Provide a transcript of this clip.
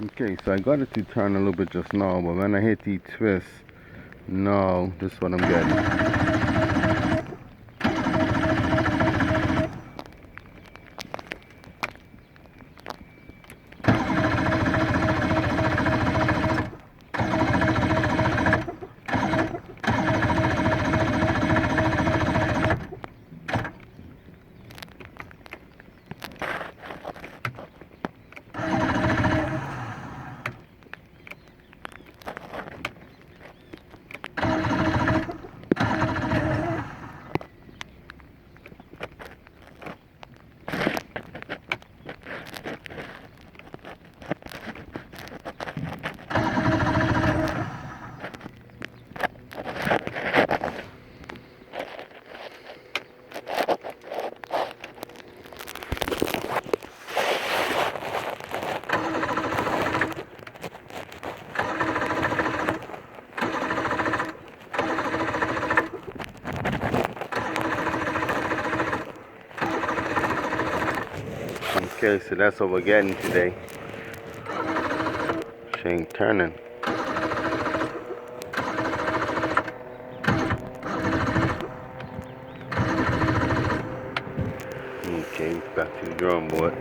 Okay, so I got it to turn a little bit just now, but when I hit the twist, now this is what I'm getting. Okay, so that's what we're getting today. Shane turning. Okay, back to the drawing board.